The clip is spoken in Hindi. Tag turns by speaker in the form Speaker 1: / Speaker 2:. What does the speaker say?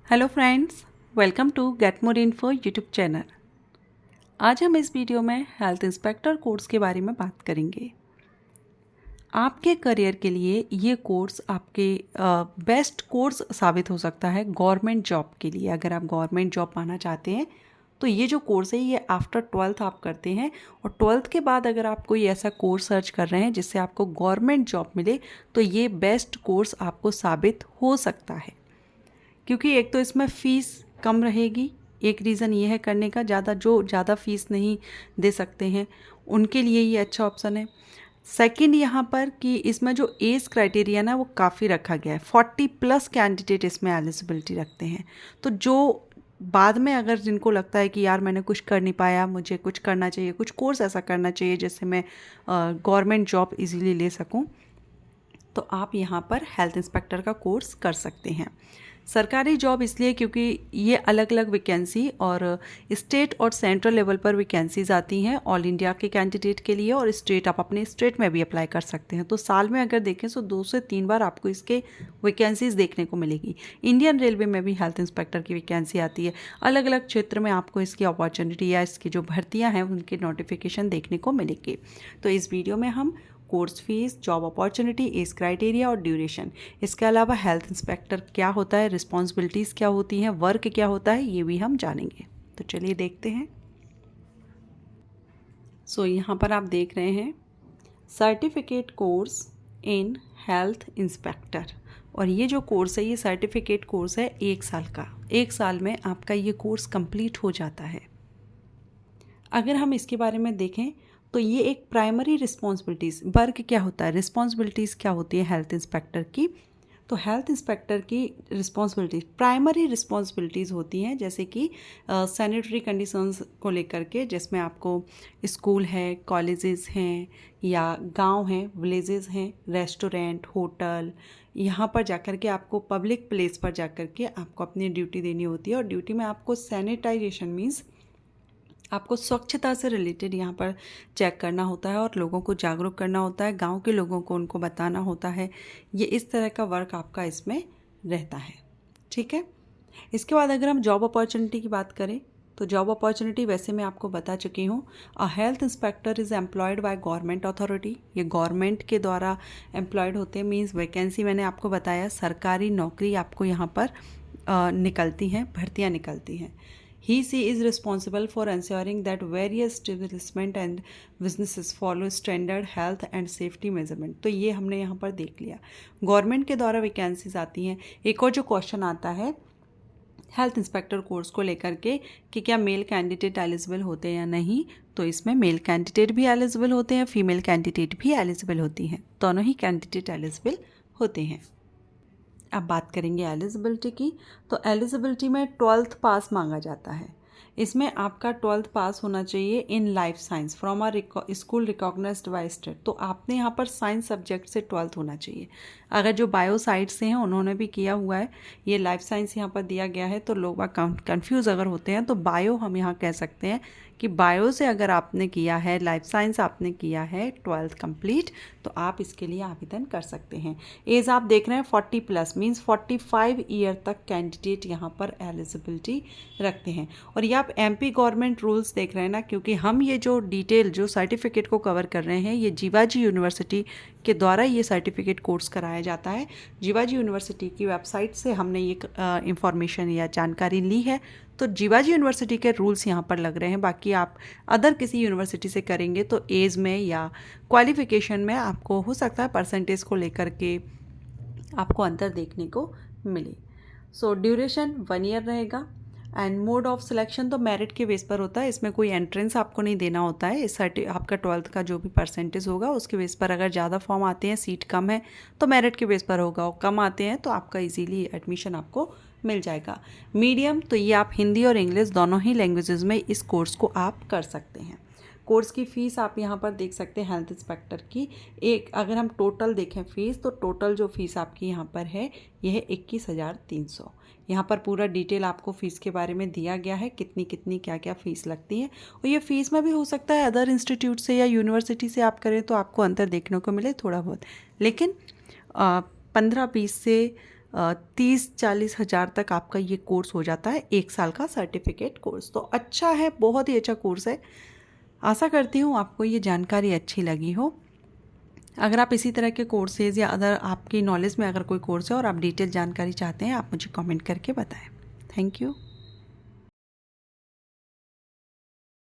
Speaker 1: Hello friends, welcome to get more info YouTube channel. आज हम इस वीडियो में हेल्थ इंस्पेक्टर कोर्स के बारे में बात करेंगे। आपके करियर के लिए ये कोर्स आपके बेस्ट कोर्स साबित हो सकता है गवर्नमेंट जॉब के लिए। अगर आप गवर्नमेंट जॉब पाना चाहते हैं तो ये जो कोर्स है ये आफ्टर 12th आप करते हैं, और 12th के बाद अगर आप कोई ऐसा कोर्स सर्च कर रहे हैं जिससे आपको गवर्नमेंट जॉब मिले तो ये बेस्ट कोर्स आपको साबित हो सकता है। क्योंकि एक तो इसमें फ़ीस कम रहेगी, एक रीज़न ये है करने का, ज़्यादा फ़ीस नहीं दे सकते हैं उनके लिए ये अच्छा ऑप्शन है। सेकंड यहाँ पर कि इसमें जो एज क्राइटेरिया ना वो काफ़ी रखा गया है, 40+ कैंडिडेट इसमें एलिजिबिलिटी रखते हैं। तो जो बाद में अगर जिनको लगता है कि यार मैंने कुछ कर नहीं पाया, मुझे कुछ करना चाहिए, कुछ कोर्स ऐसा करना चाहिए जिससे मैं गवर्नमेंट जॉब इजीली ले सकूं, तो आप यहाँ पर हेल्थ इंस्पेक्टर का कोर्स कर सकते हैं। सरकारी जॉब इसलिए क्योंकि ये अलग अलग वैकेंसी और स्टेट और सेंट्रल लेवल पर वैकेंसीज आती हैं ऑल इंडिया के कैंडिडेट के लिए, और स्टेट आप अपने स्टेट में भी अप्लाई कर सकते हैं। तो साल में अगर देखें तो 2 से 3 बार आपको इसके वैकेंसीज देखने को मिलेगी। इंडियन रेलवे में भी हेल्थ इंस्पेक्टर की वैकेंसी आती है। अलग अलग क्षेत्र में आपको इसकी अपॉर्चुनिटी या इसकी जो भर्तियाँ हैं उनके नोटिफिकेशन देखने को मिलेंगे। तो इस वीडियो में हम course fees, job opportunity, age criteria और ड्यूरेशन, इसके अलावा हेल्थ इंस्पेक्टर क्या होता है, रिस्पॉन्सिबिलिटीज़ क्या होती हैं, वर्क क्या होता है, ये भी हम जानेंगे। तो चलिए देखते हैं। यहाँ पर आप देख रहे हैं certificate course in health inspector, और ये जो कोर्स है ये सर्टिफिकेट कोर्स है 1 साल का। 1 साल में आपका ये कोर्स कंप्लीट हो जाता है। अगर हम इसके बारे में देखें तो ये एक प्राइमरी रिस्पॉन्सिबिलिटीज़, वर्क क्या होता है, रिस्पॉन्सिबिलिटीज़ क्या होती है हेल्थ इंस्पेक्टर की। तो हेल्थ इंस्पेक्टर की रिस्पॉन्सिबिलिटीज़, प्राइमरी रिस्पॉन्सिबिलिटीज़ होती हैं जैसे कि सैनिटरी कंडीशंस को लेकर के, जिसमें आपको स्कूल है, कॉलेजेस हैं या गांव हैं, विलेजेस हैं, रेस्टोरेंट, होटल, यहाँ पर जाकर के आपको पब्लिक प्लेस पर जाकर के आपको अपनी ड्यूटी देनी होती है। और ड्यूटी में आपको सैनिटाइजेशन मीन्स आपको स्वच्छता से रिलेटेड यहाँ पर चेक करना होता है और लोगों को जागरूक करना होता है, गांव के लोगों को उनको बताना होता है। ये इस तरह का वर्क आपका इसमें रहता है। ठीक है। इसके बाद अगर हम जॉब अपॉर्चुनिटी की बात करें तो जॉब अपॉर्चुनिटी वैसे मैं आपको बता चुकी हूँ। अ health inspector is employed by government authority, ये गवर्नमेंट के द्वारा एम्प्लॉयड होते हैं। मीन्स वैकेंसी मैंने आपको बताया, सरकारी नौकरी आपको यहाँ पर निकलती हैं, भर्तियाँ निकलती हैं। She is responsible for ensuring that various establishment and businesses follow standard health and safety measurement। तो ये हमने यहाँ पर देख लिया, गवर्नमेंट के द्वारा वैकेंसीज आती हैं। एक और जो क्वेश्चन आता है हेल्थ इंस्पेक्टर कोर्स को लेकर के कि क्या मेल कैंडिडेट एलिजिबल होते हैं या नहीं, तो इसमें मेल कैंडिडेट भी एलिजिबल होते हैं, फीमेल कैंडिडेट भी एलिजिबल होती हैं, दोनों ही कैंडिडेट एलिजिबल होते हैं। अब बात करेंगे एलिजिबिलिटी की। तो एलिजिबिलिटी में 12th पास मांगा जाता है। इसमें आपका 12th पास होना चाहिए in life science from a school recognised by state. तो आपने यहाँ पर साइंस सब्जेक्ट से 12th होना चाहिए। अगर जो बायो साइड से हैं उन्होंने भी किया हुआ है, ये लाइफ साइंस यहाँ पर दिया गया है, तो लोग कंफ्यूज अगर होते हैं तो बायो हम यहाँ कह सकते हैं कि बायो से अगर आपने किया है, लाइफ साइंस आपने किया है 12th कंप्लीट, तो आप इसके लिए आवेदन कर सकते हैं। एज आप देख रहे हैं 40+ मीन्स 45 ईयर तक कैंडिडेट यहाँ पर एलिजिबिलिटी रखते हैं। और ये आप एमपी गवर्नमेंट रूल्स देख रहे हैं ना, क्योंकि हम ये जो डिटेल जो सर्टिफिकेट को कवर कर रहे हैं ये जीवाजी यूनिवर्सिटी के द्वारा ये सर्टिफिकेट कोर्स कराया जाता है। जीवाजी यूनिवर्सिटी की वेबसाइट से हमने ये इंफॉर्मेशन या जानकारी ली है। तो जीवाजी यूनिवर्सिटी के रूल्स यहाँ पर लग रहे हैं। बाकी आप अदर किसी यूनिवर्सिटी से करेंगे तो एज में या क्वालिफिकेशन में आपको हो सकता है परसेंटेज को लेकर के आपको अंतर देखने को मिले। ड्यूरेशन 1 ईयर रहेगा। एंड मोड ऑफ सिलेक्शन तो मेरिट के बेस पर होता है, इसमें कोई एंट्रेंस आपको नहीं देना होता है। इस आपका 12th का जो भी परसेंटेज होगा उसके बेस पर, अगर ज़्यादा फॉर्म आते हैं, सीट कम है तो मेरिट के बेस पर होगा, और कम आते हैं तो आपका इजीली एडमिशन आपको मिल जाएगा। मीडियम तो ये आप हिंदी और इंग्लिश दोनों ही लैंग्वेजेस में इस कोर्स को आप कर सकते हैं। कोर्स की फ़ीस आप यहाँ पर देख सकते हैं हेल्थ इंस्पेक्टर की। अगर हम टोटल देखें फ़ीस, तो टोटल जो फ़ीस आपकी यहाँ पर है यह है 21,300। यहाँ पर पूरा डिटेल आपको फ़ीस के बारे में दिया गया है, कितनी कितनी क्या क्या फ़ीस लगती है। और ये फ़ीस में भी हो सकता है अदर इंस्टीट्यूट से या यूनिवर्सिटी से आप करें तो आपको अंतर देखने को मिले थोड़ा बहुत, लेकिन 15-20 से 30-40 हज़ार तक आपका ये कोर्स हो जाता है, 1 साल का सर्टिफिकेट कोर्स। तो अच्छा है, बहुत ही अच्छा कोर्स है। आशा करती हूँ आपको ये जानकारी अच्छी लगी हो। अगर आप इसी तरह के कोर्सेज़ या अदर आपकी नॉलेज में अगर कोई कोर्स है और आप डिटेल जानकारी चाहते हैं, आप मुझे कमेंट करके बताएं। Thank you.